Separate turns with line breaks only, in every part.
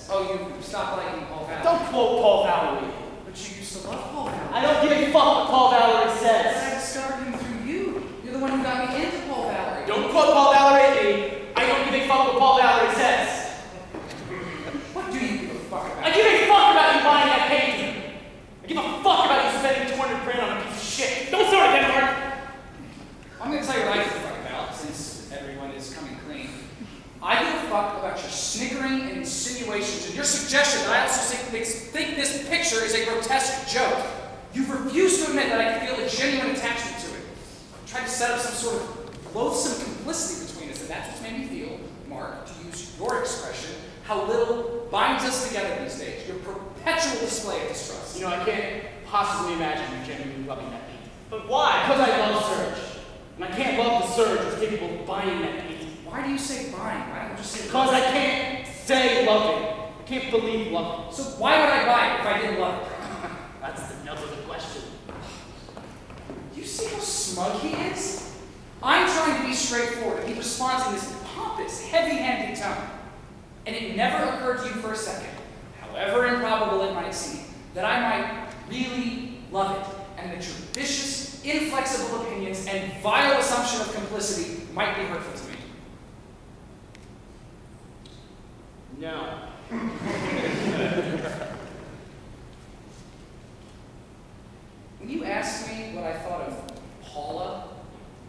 Oh, you stopped liking Paul Valery.
Don't quote Paul Valery.
But you used to love Paul Valery.
I don't give a fuck what Paul Valery
But
says.
I discovered him through you. You're the one who got me into Paul Valery.
Don't quote Paul Valery at me. I don't give a fuck what Paul Valery says.
What do you give a fuck about?
I give a fuck about you buying that painting. I give a fuck about you spending 200 grand on a piece of shit. Don't start again, Mark.
I'm going to tell you what I give a fuck about, since everyone is coming clean. I give a fuck about your snickering and insinuations and your suggestion that I also think this picture is a grotesque joke. You've refused to admit that I can feel a genuine attachment to it. I've tried to set up some sort of loathsome complicity between us, and that's what's made me feel, Mark, to use your expression, how little binds us together these days. Your perpetual display of distrust.
You know, I can't possibly imagine you genuinely loving that painting.
But why?
Because I love Serge. And I can't love the Serge who's capable of buying that painting.
Why do you say buying? Why don't you just say
Because I can't say loving. I can't believe loving.
So why would I buy it if I didn't love it?
That's the nub of the question.
You see how smug he is? I'm trying to be straightforward, and he responds in this pompous, heavy-handed tone. And it never occurred to you for a second, however improbable it might seem, that I might really love it, and that your vicious, inflexible opinions and vile assumption of complicity might be hurtful to me.
No.
When you asked me what I thought of Paula,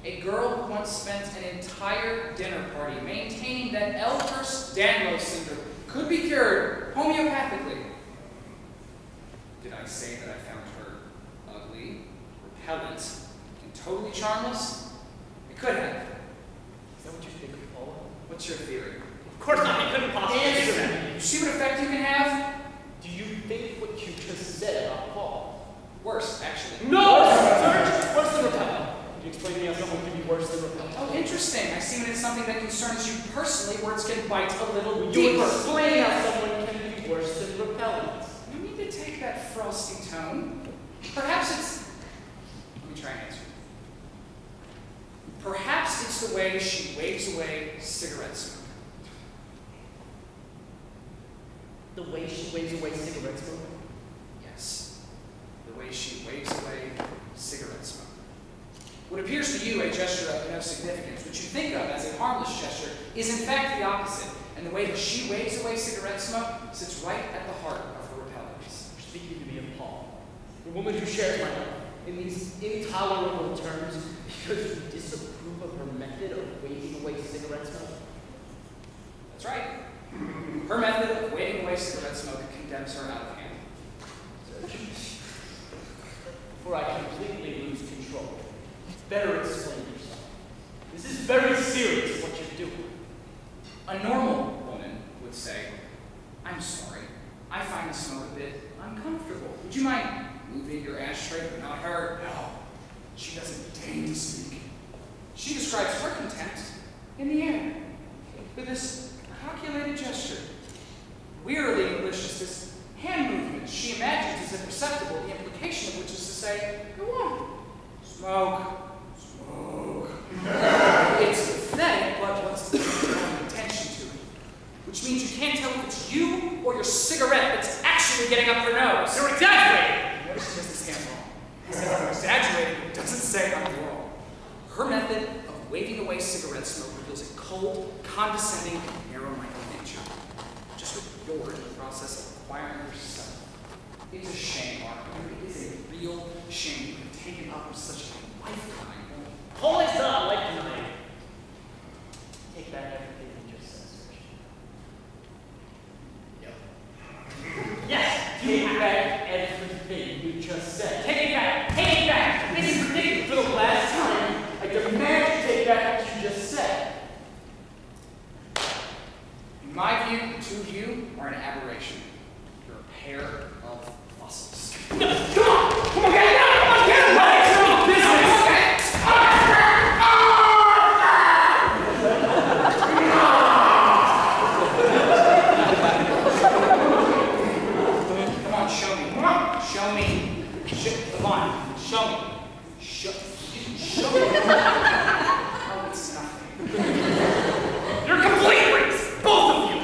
a girl who once spent an entire dinner party maintaining that Elmhurst-Danlos syndrome could be cured homeopathically, did I say that I found her ugly, repellent, and totally charmless? I could have.
Is that what you think of Paula?
What's your theory?
Of course not. He couldn't possibly do that.
You see what effect you can have?
Do you think what you just said about Paul?
Worse, actually.
No! Serge! Worse than repellent. Could you explain to me how someone can be worse than repellent?
Oh, interesting. I see when it's something that concerns you personally, words can bite a little
You
deeper.
explain how someone can be worse than repellent.
You need to take that frosty tone. Perhaps it's... Let me try and answer. Perhaps it's the way she waves away cigarette smoke.
The way she waves away cigarette smoke?
Yes. The way she waves away cigarette smoke. What appears to you a gesture of no significance, which you think of as a harmless gesture, is in fact the opposite. And the way that she waves away cigarette smoke sits right at the heart of her repellence.
You're speaking to me of Paul, the woman who shares my life in these intolerable terms because you disapprove of her method of waving away cigarette smoke?
That's right. Her method of waving away cigarette smoke condemns her out of hand.
Before I completely lose control, it's better explain yourself. This is very serious what you're doing.
A normal woman would say, I'm sorry, I find the smoke a bit uncomfortable. Would you mind moving your ashtray, but not her? No, she doesn't deign to speak. She describes her contempt in the air with this calculated gesture. Wearily malicious, this hand movement she imagines is imperceptible, the implication of which is to say, go on, smoke, smoke. It's pathetic, but what's the intention to it? Which means you can't tell if it's you or your cigarette that's actually getting up her nose.
You're exaggerating!
Notice she has this hand wrong. He says I'm exaggerating, it doesn't say I'm wrong. Her method of waving away cigarette smoke reveals a cold, condescending, narrow-minded nature. Just with you're in the process of acquiring yourself. It's a shame, Mark. It is a real shame you have taken up with such a lifetime.
Paul is not like mine.
Take back everything you just said, Serge.
Yep.
Yes!
Take back everything you just said.
Take it back! Take it back! This is ridiculous!
For the last time, I demand you take back what you just said.
In my view, the two of you are an aberration. You're a pair of fossils.
Come on! Come on, get it out! Come on, get it out! It's no business!
Come on, show me. Come on, show me. Come on, show me. Show me. Oh, it's nothing.
You're complete freaks! Both of you!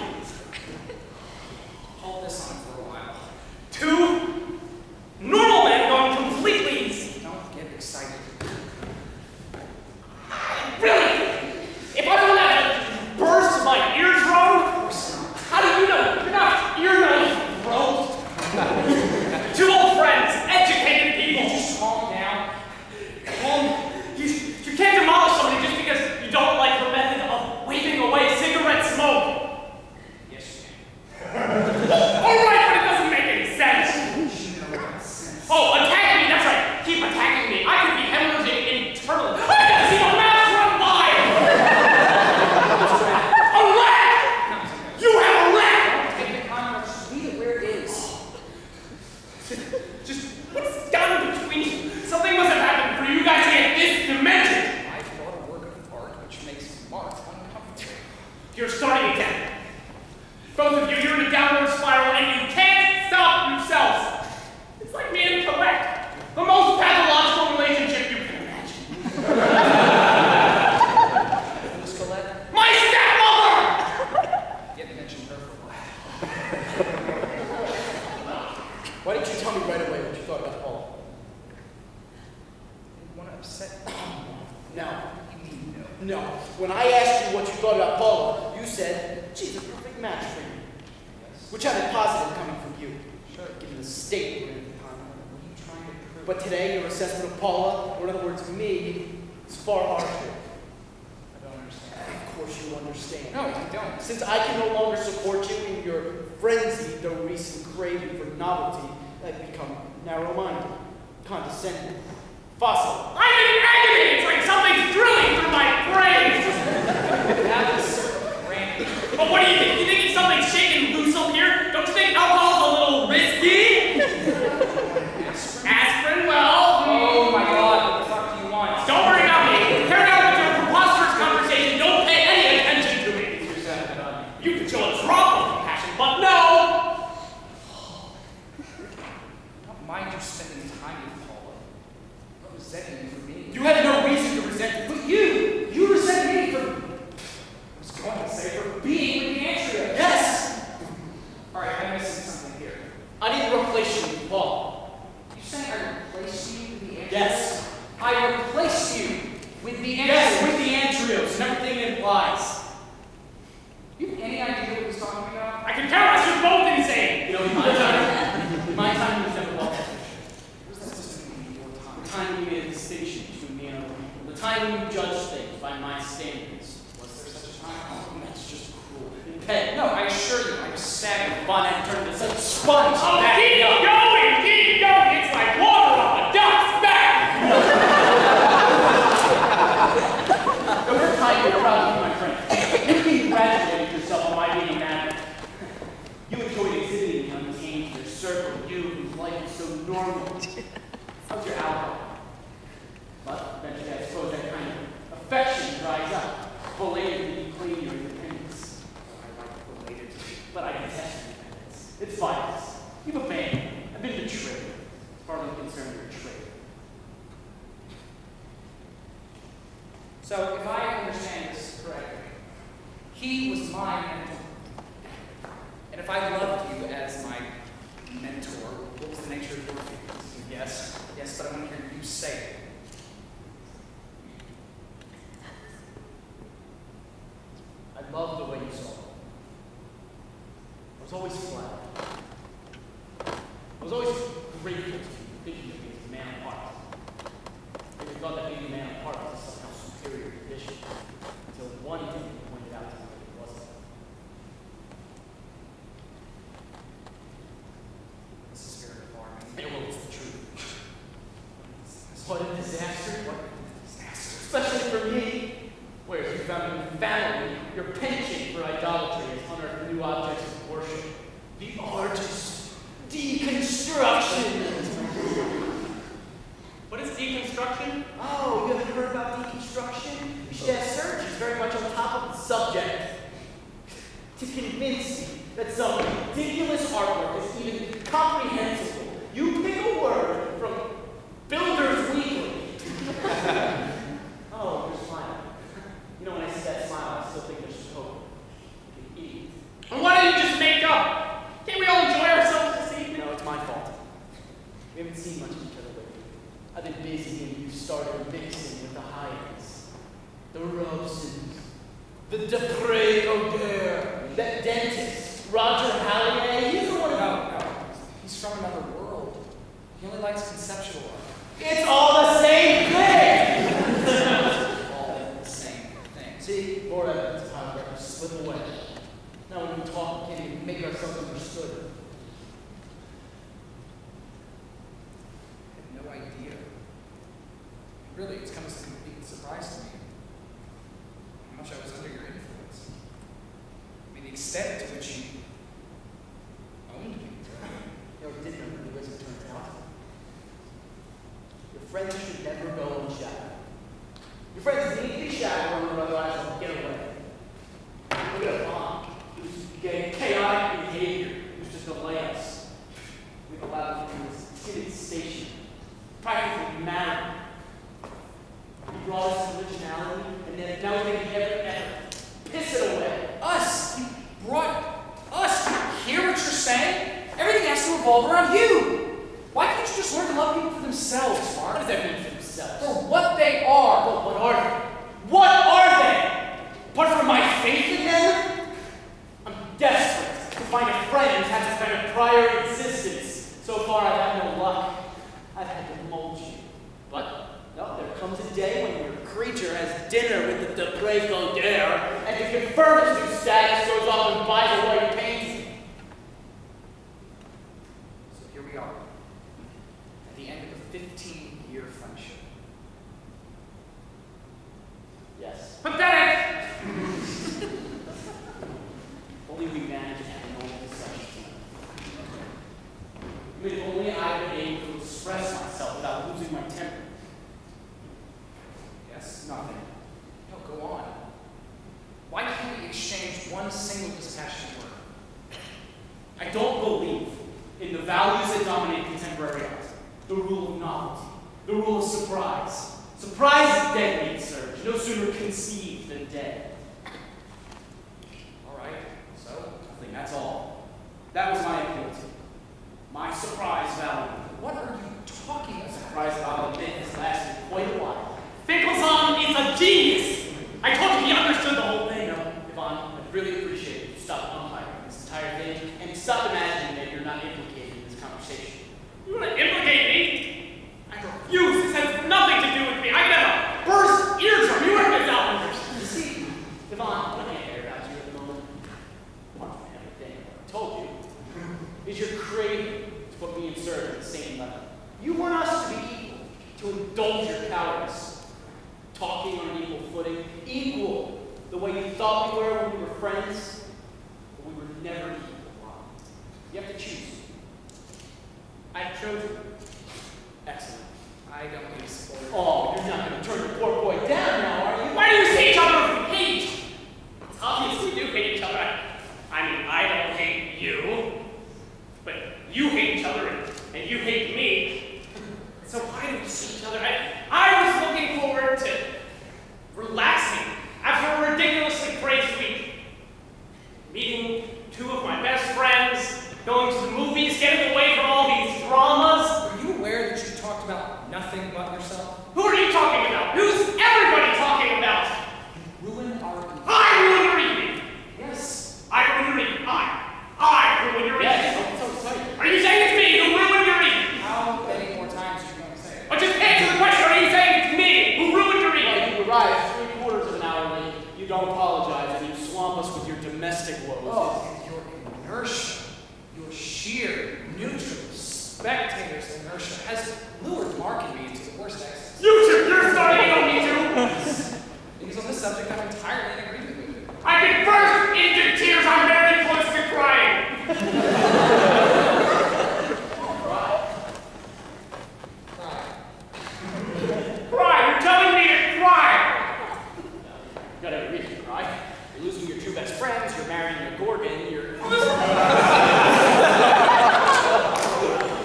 Why didn't you tell me right away what you thought about Paula?
I didn't want to upset you.
No.
You mean no?
No. When I asked you what you thought about Paula, you said, she's a perfect match for you.
Yes.
Which had been positive coming from you.
Sure.
Given the state we're in at the time.
What are you trying to prove?
But today, your assessment of Paula, or in other words, me, is far harsher.
I don't understand.
Of course you understand.
No, you don't.
Since I can no longer support you in your frenzy, though recent craving for novelty, I've become narrow-minded, condescending, fossil.
I'm in agony! It's like something's drilling through my brain!
That was random.
But what do you think? You think it's something shaking loose up here? Don't you think alcohol's a little risky? Aspirin, well...
Oh my God, what the fuck do you want?
Don't worry about me. Carry on with your preposterous conversation. Don't pay any attention to me. You can show a drop of compassion, but no!
I don't mind you spending time with Paula. I'm not resenting you for being.
You had no reason to resent me, but you resent me for,
I was going to say for being with the Andrea.
yes!
Alright, I'm missing something here.
I need to replace you with Paul.
You saying I replaced you with the Andrea?
Yes.
I replaced you with the Andrea.
Yes, with the Andrews and everything it implies.
You have any idea what he's talking about?
I can tell us you're both insane.
You know, in my time was never well.
What is that supposed to mean in your
The
time?
time we made a distinction between me and other people. The time we judged things by my standards.
Was there such a time?
Oh, that's just cruel. And Pet,
No, I assure you, I was staggering.
fun and turned into such a sponge.
Oh,
Back
keep
up.
going, keep going. It's like water on a duck's back.
No, we're tight, you're proud of you, my friend. You congratulated yourself on my being mad. You enjoyed exhibiting the untamed in your circle, you whose life is so normal. How's your alcohol? But eventually, I suppose that kind of affection dries up. Belatedly, you claim your independence.
I like related to you.
But I detest independence. It's violence. You've abandoned me. I've been betrayed. As far as I'm concerned, you're a traitor.
So, if I understand this correctly, he was my mentor. And if I loved you as my mentor, what was the nature of your feelings? Yes. Yes, but I want to hear you say it.
I love the way you saw me. I was always flattered. I was always grateful to you, thinking of me as a man apart. I even thought that being a man apart was a somehow superior condition, until one day you pointed out to me that it wasn't.
This is very alarming.
And well, it's the truth. What a disaster. What a disaster. Especially for me. Where you found in family, your penchant for idolatry has unearthed new objects of worship. The artist deconstruction.
What is deconstruction?
Oh, you haven't heard about deconstruction? You should ask Serge. He's very much on top of the subject. To convince me that some ridiculous artwork is even comprehensible, you pick a word from Builders Weekly. Oh, you're smiling. You know, when I see that smile, I still think there's hope. You idiot.
And why don't you just make up? Can't we all enjoy ourselves this evening?
No, it's my fault. We haven't seen much of each other lately. I've been busy and you started mixing with the Hyans, the Robsons, the Dupre O'Dare, that dentist, Roger Halliday. He's the one
No, no. He's from another world. He only likes conceptual art.
It's all the same thing!
All the same thing.
See, more evidence of how records slip away. Now when we talk, we can't even make ourselves understood.
I had no idea. Really, it's come as a complete surprise to me. How much I was under your influence. I mean, the extent to which you owned me.
You know, didn't know who it turns out. Your friends should never go unshadow. Your friends need to be shadowed or otherwise they'll get away. Look at Mom, who's getting chaotic behavior, who's just delay us. We've allowed him in this timid station, practically married. He brought us originality, and then now we're going to ever piss it away.
Us! You brought revolve around you. Why can't you just learn to love people for themselves, Mark?
What does that mean for themselves?
For what they are.
Well, what are they? What are they? Apart from my faith in them? I'm desperate to find a friend who has a kind of prior existence. So far, I've had no luck. I've had to mold you. But, no, there comes a day when your creature has dinner with the Depreco Dare, and to confirm his new status, goes off and buys a white painting.
So here we are, at the end of a 15-year friendship.
Yes.
Pathetic!
Only we managed to have a normal discussion. I mean, if only I'd been able to express myself without losing my temper.
Yes, nothing. No, go on. Why can't we exchange one single dispassionate word?
I don't believe in the values that dominate contemporary art. The rule of novelty, the rule of surprise. Surprise is dead meat, Serge. No sooner conceived than dead.
All right, so?
Nothing, that's all. That was my appeal to you. My surprise value.
What are you talking about?
Surprise value has lasted quite a while.
Finkelson is a genius! I told you he understood the whole thing.
Yvonne, I'd really appreciate it if you stop umpiring this entire thing and stop imagining that you're not implicated in this conversation.
You want to implicate me? I refuse. This has nothing to do with me. I could have a burst eardrum. You heard this out.
You see, Yvonne, what I care about you at the moment, apart from everything I told you, is your craving to put me and Serge at the same level. You want us to be equal, to indulge your cowardice. Talking on an equal footing, equal the way you thought we were when we were friends, but we were never equal. You have to choose.
I've chosen.
Excellent.
I don't really support it.
Oh, you're not going to turn your poor boy down now, are you?
Why do you see each other with hate? It's obvious we do hate each other. I mean, I don't hate you, but you hate each other and you hate me. So why do we see each other? I was looking forward to relaxing after a ridiculously crazy week. Meeting two of my best friends, going to the movies, getting away from all these dramas.
Are you aware that you talked about nothing but yourself?
Who are you talking about? Who's everybody talking about?
Ruin our evening.
I ruined your evening.
Yes.
I ruined your evening. I ruined your evening.
Yes, I'm so excited.
Are you saying it's me who ruined your evening?
How many more times are you going to say it?
Or just answer the question. Are you saying it's me who ruined your evening?
Well, you arrived 3/4 of an hour late, you don't apologize, and you swamp us with your domestic woes.
Oh, and your inertia, your sheer, neutral, spectator's inertia has lured Mark and me into the worst exits.
You're starting on me too.
Because on this subject, I'm entirely in agreement with you.
I've been burst into tears. I'm very close to crying.
Cry.
Cry. You're telling me to cry.
You've got every reason to cry. You're losing your two best friends, you're marrying a Gorgon, you're...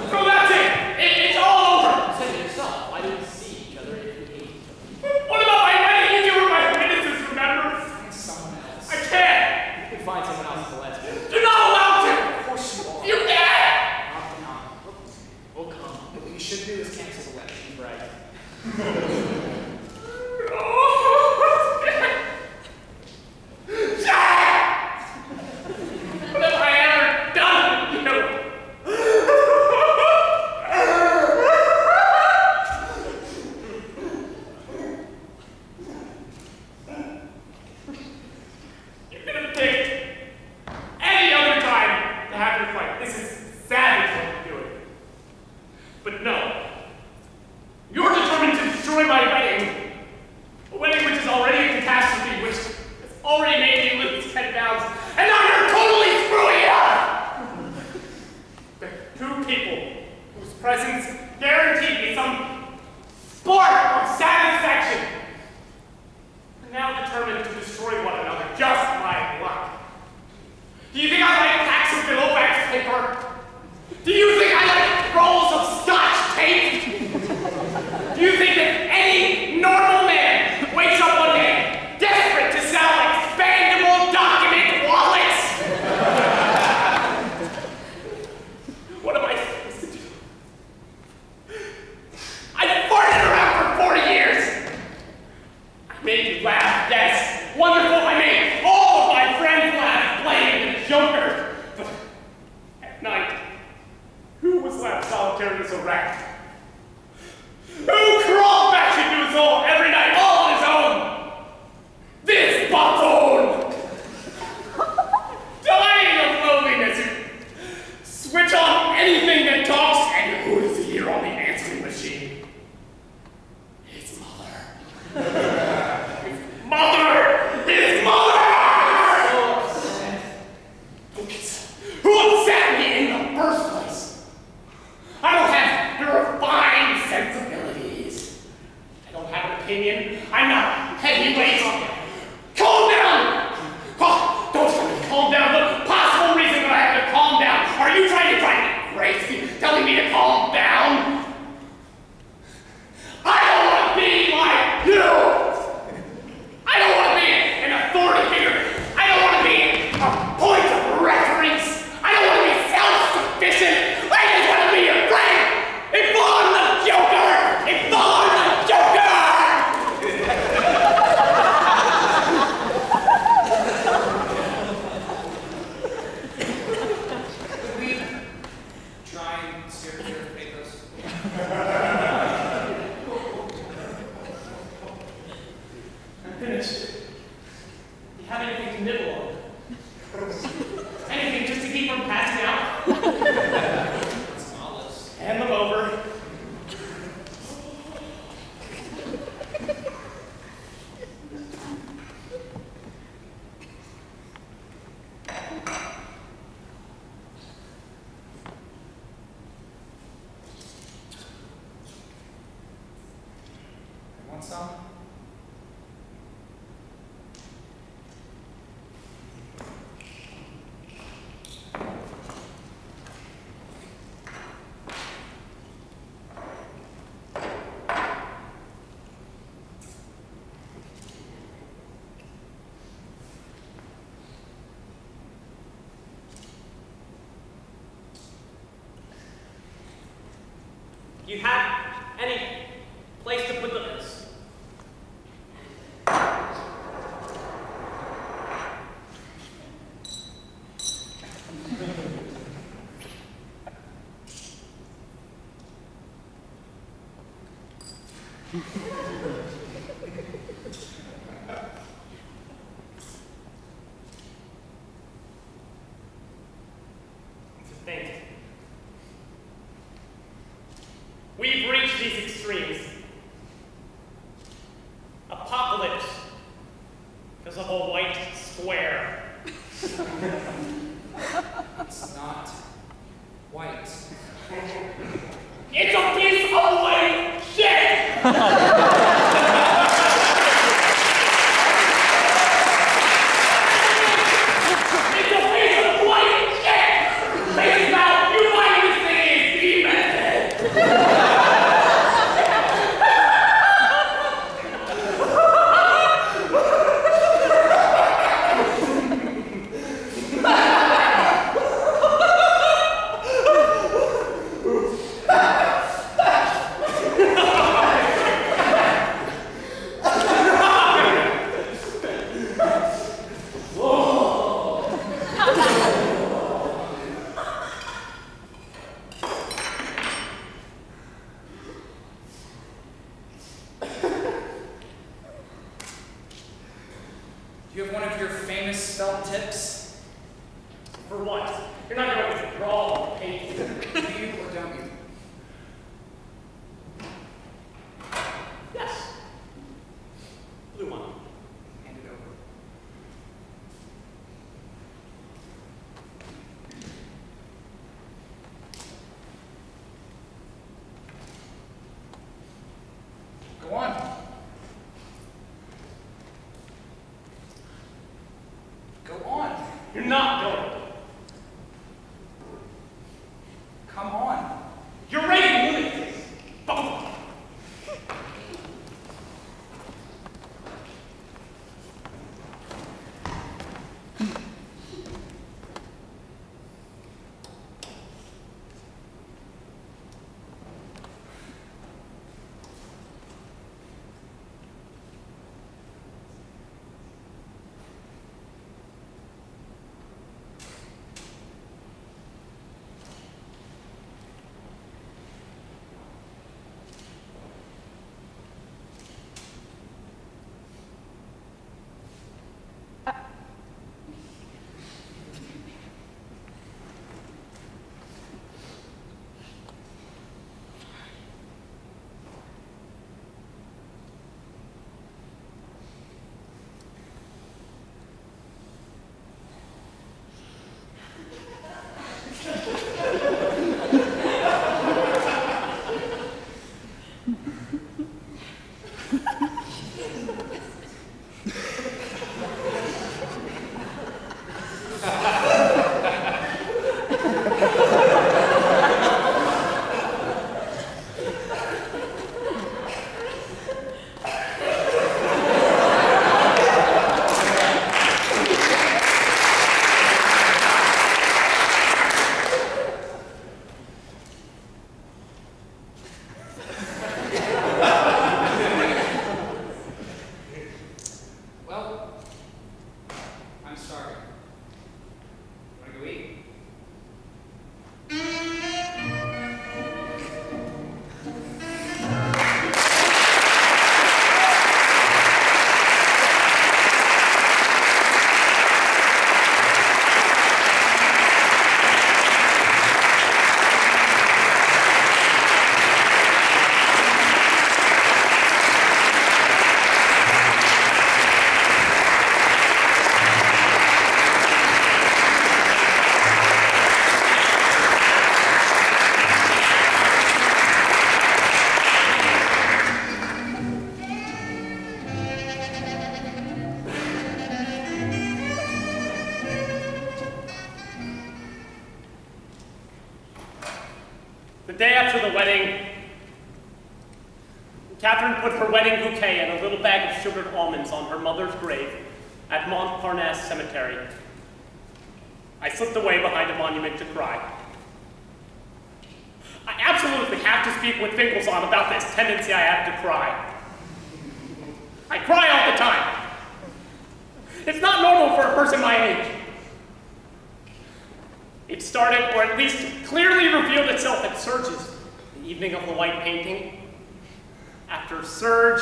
So that's it. It's all over.
Say to yourself, why didn't we see each other if we hate each other?
What about my wedding? You were my witnesses, remember?
Find someone else.
I can't.
You can find someone else at the last minute.
You're not allowed to.
Of course you are.
You can't.
We'll come.
What you should do is cancel the wedding.
Right.
What have I ever done? You know? You could have picked any other time to have your fight. This is savage what you're doing. But no. You're determined to destroy my wedding. A wedding which is already a catastrophe, which has already made me lose 10 pounds. And now you're totally screwing it up! There are two people whose presence guaranteed me some spark of satisfaction. And now determined to destroy one another, just my luck. Do you think I like packs of Bilovax paper? Do you think I like rolls of Scotch tape? Do you think that any normal man wakes up one day desperate to sell expandable document wallets? What am I solitary as a rat. Who crawled back into his hole every night all on his own? This buffoon! Dying of loneliness who switch on anything that talks, and who does he hear on the answering machine? His mother. His mother! His mother! Who upset me in the first place? I don't have your refined sensibilities. I don't have an opinion. I'm not heavyweight. Calm down! Oh, don't tell me to calm down. The possible reason that I have to calm down. Are you trying to drive me crazy? Telling me to calm down? I don't want to be like you! I don't want to be an authority figure. I don't want to be a point of reference. I don't want to be self-sufficient. I just want to be your friend. If I'm the Joker! If I'm the Joker!
Could we try and steer clear of pathos?
I'm finished. You have anything to nibble on? Anything just to keep from passing out?
It's olives.
Hand them over.
Want some?
Do you have any place to put them? To think. We've reached these extremes. Apocalypse because of a white square.
It's not white.
It's a piece of white shit! It's a piece of white shit! Think about you find this thing is demented!
Do you have one of your famous spell tips?
For what? You're not going to draw or paint.
Do you or don't you?
Yes. Blue one.
Hand it over. Go on. Go on.
You're not going.
Come on.
You're raiding lunatics. Both of them. The day after the wedding, Catherine put her wedding bouquet and a little bag of sugared almonds on her mother's grave at Montparnasse Cemetery. I slipped away behind a monument to cry. I absolutely have to speak with Finkelson about this tendency I have to cry. I cry all the time. It's not normal for a person my age. It started, or at least clearly revealed itself at Serge's, the evening of the white painting. After Serge,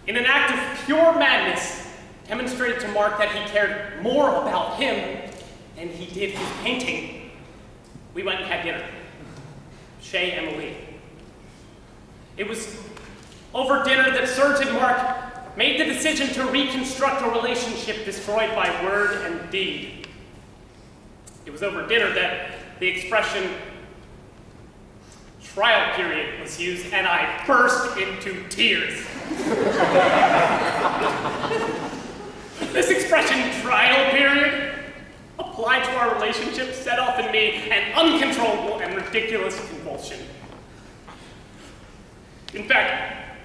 in an act of pure madness, demonstrated to Mark that he cared more about him than he did his painting, we went and had dinner. Shay and Emily. It was over dinner that Serge and Mark made the decision to reconstruct a relationship destroyed by word and deed. It was over dinner that the expression trial period was used, and I burst into tears. This expression, trial period, applied to our relationship, set off in me an uncontrollable and ridiculous convulsion. In fact,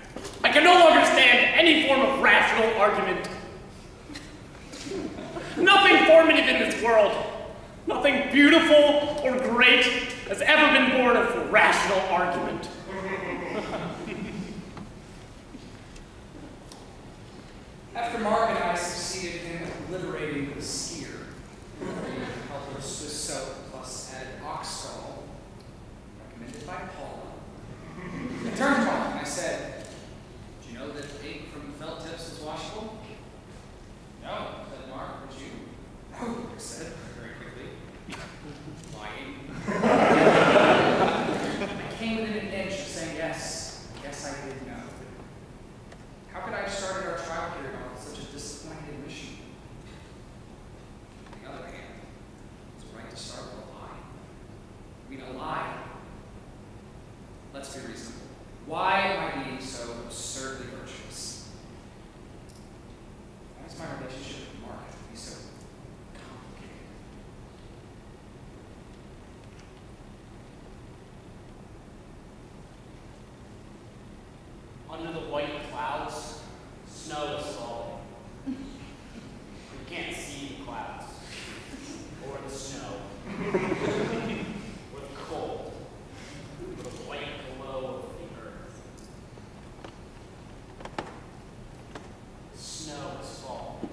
I can no longer stand any form of rational argument. Nothing formative in this world, nothing beautiful or great has ever been born of rational argument.
After Mark and I succeeded in liberating the skier, helper Swiss soap plus added oxgall, recommended by Paula, I turned to Mark and I said, "Do you know that ink from felt tips is washable?" "No," said Mark. "Would you?" "No," I said very quickly. Lying. I came within an inch of saying yes. Yes, I did know. How could I have started our trial period off with such a disappointing admission? On the other hand, it's right to start with a lie. I mean, a lie. Let's be reasonable. Why am I being so absurdly virtuous? Why does my relationship with Mark have to be so complicated?
Under the white clouds, snow is falling. You can't see the clouds, or the snow, or the cold, or the white glow of the earth. Snow is falling.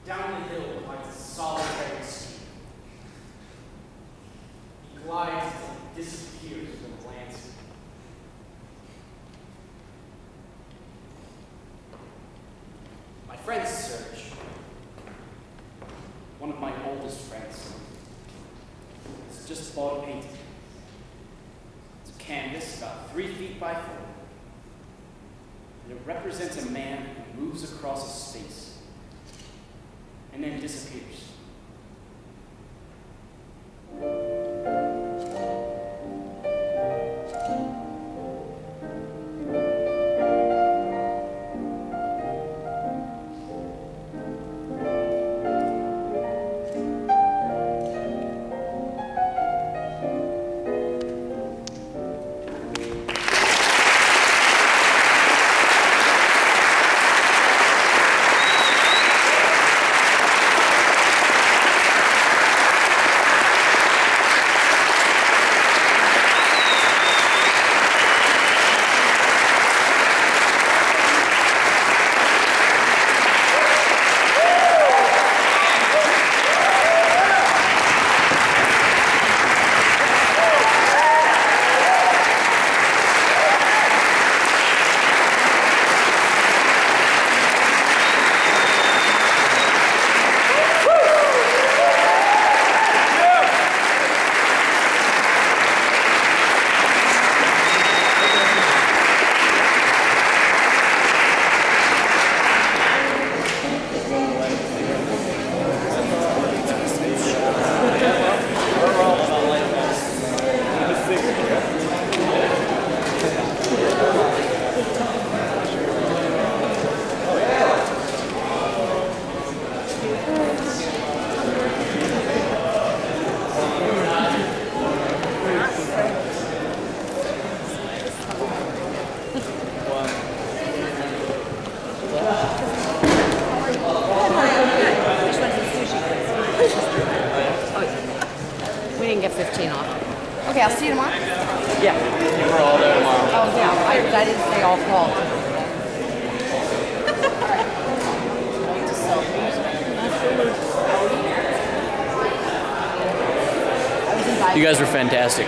Down the hill glides a solitary steed. He glides and disappears from the landscape. My friend Serge, one of my oldest friends, has just bought a painting. It's a canvas about 3 feet by 4, and it represents a man who moves across a space and then disappears.
didn't get 15 off. Okay, I'll see you tomorrow.
Yeah, we're all there tomorrow.
Oh, yeah. I didn't say all fall.
You guys were fantastic.